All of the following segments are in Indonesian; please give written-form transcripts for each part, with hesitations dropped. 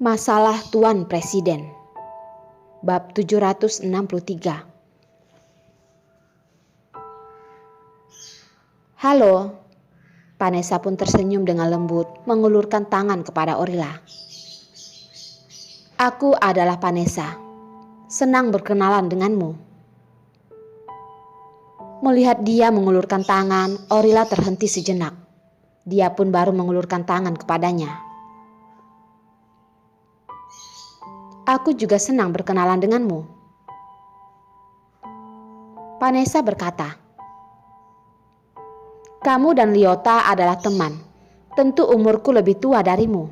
Masalah Tuan Presiden. Bab 763. Halo. Vanessa pun tersenyum dengan lembut, mengulurkan tangan kepada Orila. Aku adalah Vanessa. Senang berkenalan denganmu. Melihat dia mengulurkan tangan, Orila terhenti sejenak. Dia pun baru mengulurkan tangan kepadanya. Aku juga senang berkenalan denganmu. Vanessa berkata, kamu dan Lyota adalah teman. Tentu umurku lebih tua darimu.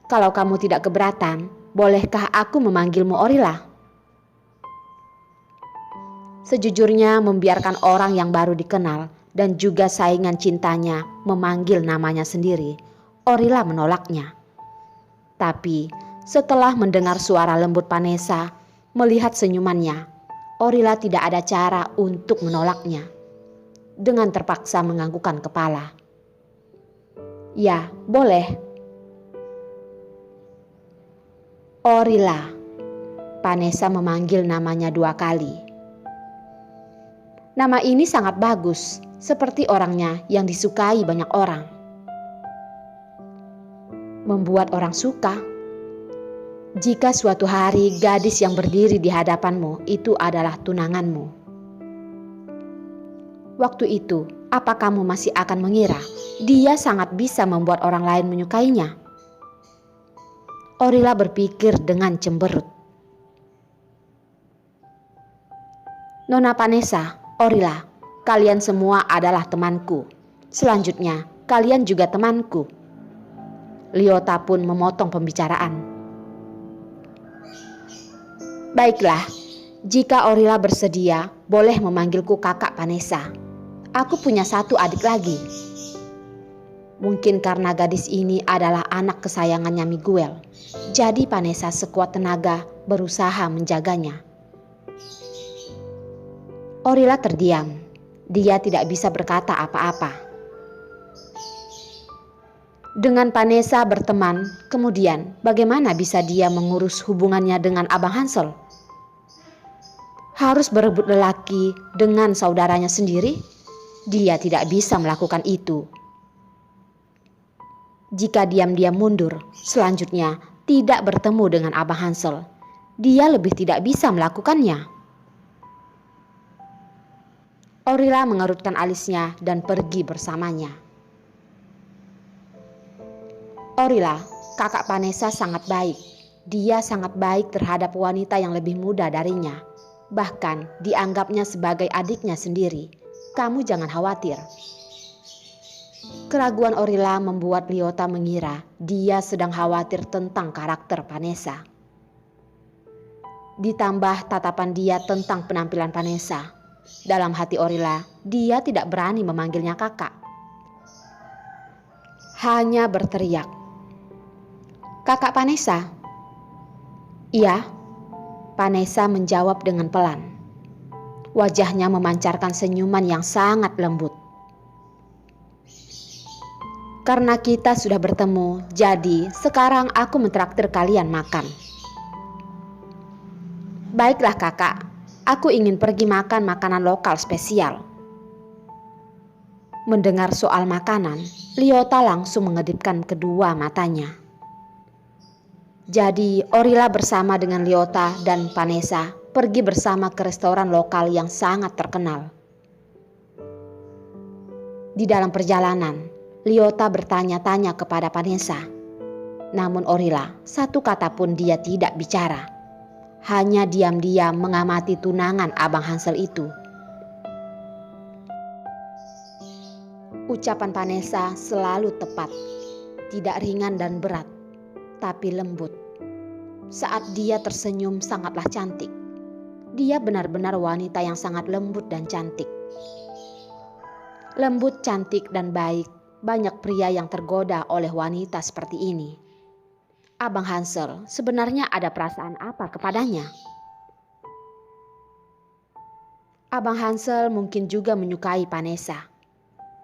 Kalau kamu tidak keberatan, bolehkah aku memanggilmu Orila? Sejujurnya membiarkan orang yang baru dikenal dan juga saingan cintanya memanggil namanya sendiri, Orila menolaknya. Tapi setelah mendengar suara lembut Vanessa, melihat senyumannya, Orila tidak ada cara untuk menolaknya. Dengan terpaksa menganggukkan kepala. Ya, boleh. Orila. Vanessa memanggil namanya 2 kali. Nama ini sangat bagus, seperti orangnya yang disukai banyak orang. Membuat orang suka. Jika suatu hari gadis yang berdiri di hadapanmu itu adalah tunanganmu. Waktu itu, apa kamu masih akan mengira dia sangat bisa membuat orang lain menyukainya? Orila berpikir dengan cemberut. Nona Vanessa, Orila, kalian semua adalah temanku. Selanjutnya, kalian juga temanku. Lyota pun memotong pembicaraan. Baiklah, jika Orila bersedia, boleh memanggilku kakak Vanessa. Aku punya 1 adik lagi. Mungkin karena gadis ini adalah anak kesayangannya Miguel, jadi Vanessa sekuat tenaga berusaha menjaganya. Orila terdiam. Dia tidak bisa berkata apa-apa. Dengan Vanessa berteman, kemudian bagaimana bisa dia mengurus hubungannya dengan Abang Hansel? Harus berebut lelaki dengan saudaranya sendiri? Dia tidak bisa melakukan itu. Jika diam-diam mundur, selanjutnya tidak bertemu dengan Abang Hansel, dia lebih tidak bisa melakukannya. Orila mengerutkan alisnya dan pergi bersamanya. Orila, kakak Vanessa sangat baik. Dia sangat baik terhadap wanita yang lebih muda darinya. Bahkan dianggapnya sebagai adiknya sendiri. Kamu jangan khawatir. Keraguan Orila membuat Lyota mengira dia sedang khawatir tentang karakter Vanessa. Ditambah tatapan dia tentang penampilan Vanessa. Dalam hati Orila, dia tidak berani memanggilnya kakak. Hanya berteriak, "Kakak Vanessa?" "Iya." Vanessa menjawab dengan pelan. Wajahnya memancarkan senyuman yang sangat lembut. "Karena kita sudah bertemu, jadi sekarang aku mentraktir kalian makan." "Baiklah kakak, aku ingin pergi makan makanan lokal spesial." Mendengar soal makanan, Lyota langsung mengedipkan kedua matanya. Jadi Orila bersama dengan Lyota dan Vanessa pergi bersama ke restoran lokal yang sangat terkenal. Di dalam perjalanan, Lyota bertanya-tanya kepada Vanessa. Namun Orila, 1 kata pun dia tidak bicara. Hanya diam-diam mengamati tunangan Abang Hansel itu. Ucapan Vanessa selalu tepat, tidak ringan dan berat, tapi lembut. Saat dia tersenyum sangatlah cantik. Dia benar-benar wanita yang sangat lembut dan cantik. Lembut, cantik, dan baik. Banyak pria yang tergoda oleh wanita seperti ini. Abang Hansel sebenarnya ada perasaan apa kepadanya? Abang Hansel mungkin juga menyukai Vanessa.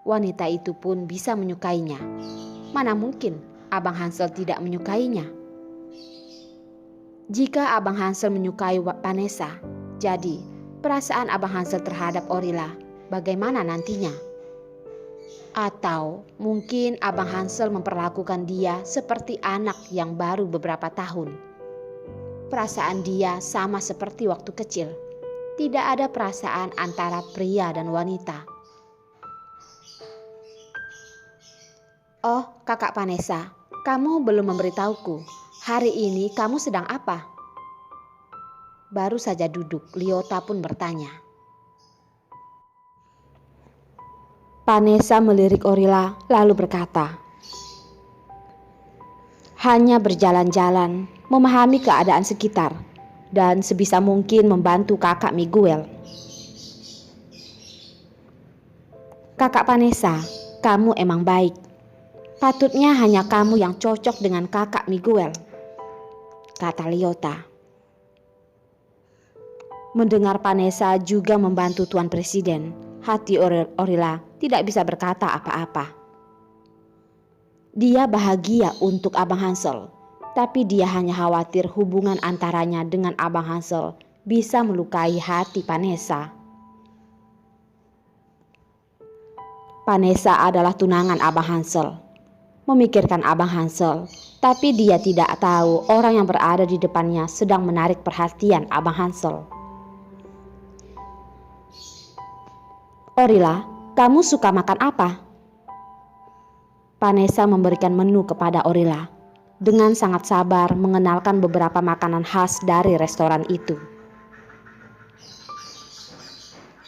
Wanita itu pun bisa menyukainya. Mana mungkin Abang Hansel tidak menyukainya? Jika Abang Hansel menyukai Vanessa, jadi perasaan Abang Hansel terhadap Orila bagaimana nantinya? Atau mungkin Abang Hansel memperlakukan dia seperti anak yang baru beberapa tahun. Perasaan dia sama seperti waktu kecil. Tidak ada perasaan antara pria dan wanita. Oh, Kakak Vanessa, kamu belum memberitahuku. Hari ini kamu sedang apa? Baru saja duduk, Liota pun bertanya. Vanessa melirik Orila lalu berkata, hanya berjalan-jalan, memahami keadaan sekitar, dan sebisa mungkin membantu kakak Miguel. Kakak Vanessa, kamu emang baik. Patutnya hanya kamu yang cocok dengan kakak Miguel, kata Liota. Mendengar Vanessa juga membantu Tuan Presiden, hati Orila tidak bisa berkata apa-apa. Dia bahagia untuk Abang Hansel, tapi dia hanya khawatir hubungan antaranya dengan Abang Hansel bisa melukai hati Vanessa. Vanessa adalah tunangan Abang Hansel. Memikirkan Abang Hansel, tapi dia tidak tahu orang yang berada di depannya sedang menarik perhatian Abang Hansel. Orila, kamu suka makan apa? Vanessa memberikan menu kepada Orila. Dengan sangat sabar mengenalkan beberapa makanan khas dari restoran itu.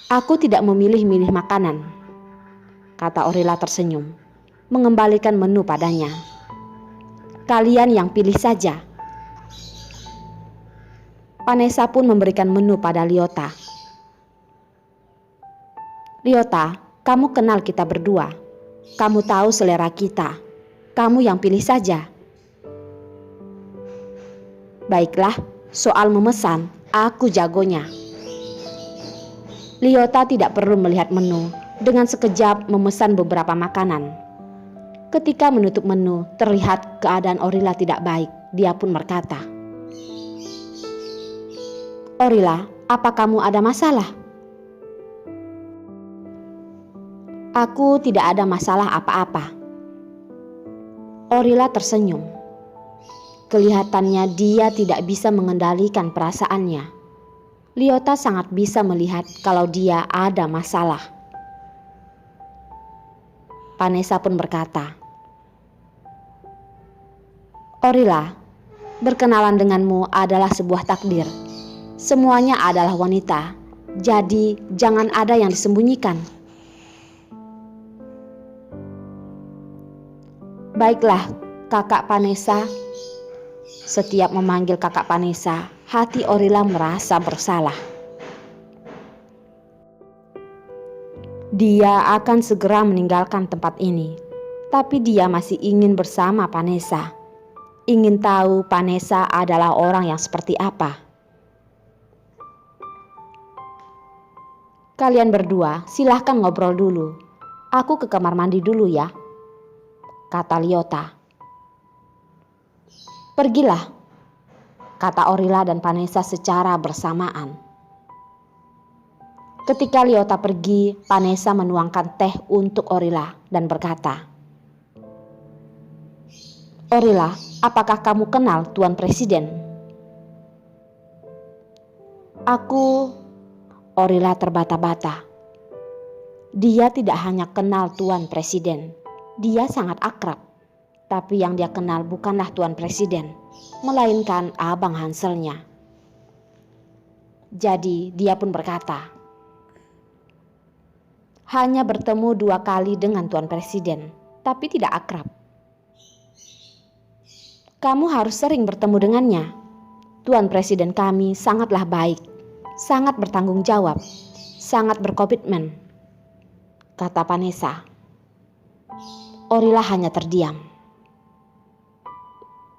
Aku tidak memilih-milih makanan, kata Orila tersenyum, mengembalikan menu padanya. Kalian yang pilih saja. Vanessa pun memberikan menu pada Liota. Liota, kamu kenal kita berdua. Kamu tahu selera kita. Kamu yang pilih saja. Baiklah, soal memesan, aku jagonya. Liota tidak perlu melihat menu, dengan sekejap memesan beberapa makanan. Ketika menutup menu, terlihat keadaan Orila tidak baik. Dia pun berkata, Orila, apa kamu ada masalah? Aku tidak ada masalah apa-apa. Orila tersenyum. Kelihatannya dia tidak bisa mengendalikan perasaannya. Liota sangat bisa melihat kalau dia ada masalah. Vanessa pun berkata, Orila, berkenalan denganmu adalah sebuah takdir. Semuanya adalah wanita, jadi jangan ada yang disembunyikan. Baiklah, kakak Vanessa. Setiap memanggil kakak Vanessa, hati Orila merasa bersalah. Dia akan segera meninggalkan tempat ini, tapi dia masih ingin bersama Vanessa. Ingin tahu Vanessa adalah orang yang seperti apa. Kalian berdua silahkan ngobrol dulu. Aku ke kamar mandi dulu ya, kata Liota. Pergilah, kata Orila dan Vanessa secara bersamaan. Ketika Liota pergi, Vanessa menuangkan teh untuk Orila dan berkata, Orila, apakah kamu kenal Tuan Presiden? Orila terbata-bata. Dia tidak hanya kenal Tuan Presiden, dia sangat akrab. Tapi yang dia kenal bukanlah Tuan Presiden, melainkan Abang Hanselnya. Jadi dia pun berkata, hanya bertemu 2 kali dengan Tuan Presiden, tapi tidak akrab. Kamu harus sering bertemu dengannya. Tuan Presiden kami sangatlah baik, sangat bertanggung jawab, sangat berkomitmen, kata Vanessa. Orila hanya terdiam.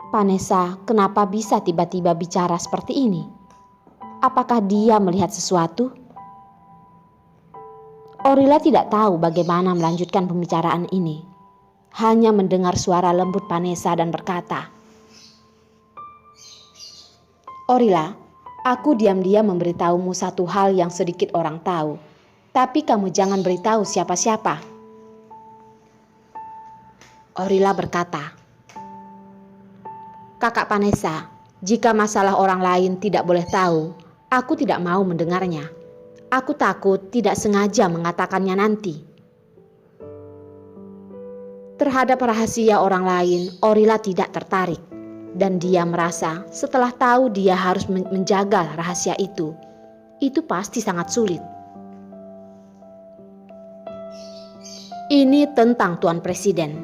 Vanessa, kenapa bisa tiba-tiba bicara seperti ini? Apakah dia melihat sesuatu? Orila tidak tahu bagaimana melanjutkan pembicaraan ini. Hanya mendengar suara lembut Vanessa dan berkata, Orila, aku diam-diam memberitahumu satu hal yang sedikit orang tahu. Tapi kamu jangan beritahu siapa-siapa. Orila berkata, Kakak Panesa, jika masalah orang lain tidak boleh tahu, aku tidak mau mendengarnya. Aku takut tidak sengaja mengatakannya nanti. Terhadap rahasia orang lain, Orila tidak tertarik. Dan dia merasa setelah tahu dia harus menjaga rahasia itu pasti sangat sulit. Ini tentang Tuan Presiden.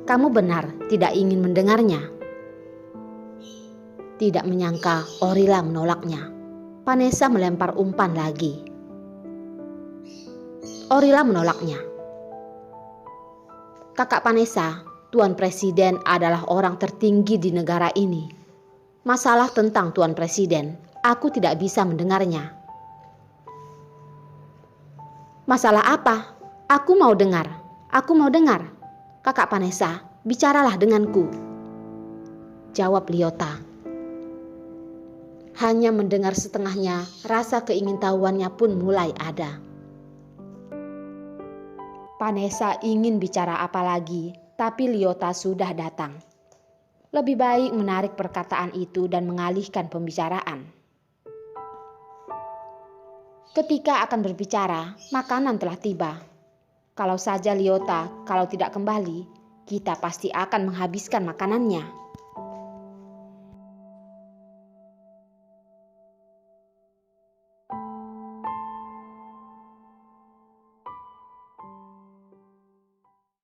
Kamu benar tidak ingin mendengarnya. Tidak menyangka Orila menolaknya. Panesa melempar umpan lagi. Orila menolaknya. Kakak Panesa, Tuan Presiden adalah orang tertinggi di negara ini. Masalah tentang Tuan Presiden, aku tidak bisa mendengarnya. Masalah apa? Aku mau dengar. Kakak Panesa, bicaralah denganku. Jawab Liota. Hanya mendengar setengahnya, rasa keingintahuannya pun mulai ada. Panesa ingin bicara apa lagi, tapi Liota sudah datang. Lebih baik menarik perkataan itu dan mengalihkan pembicaraan. Ketika akan berbicara, makanan telah tiba. Kalau saja Liota, kalau tidak kembali, kita pasti akan menghabiskan makanannya.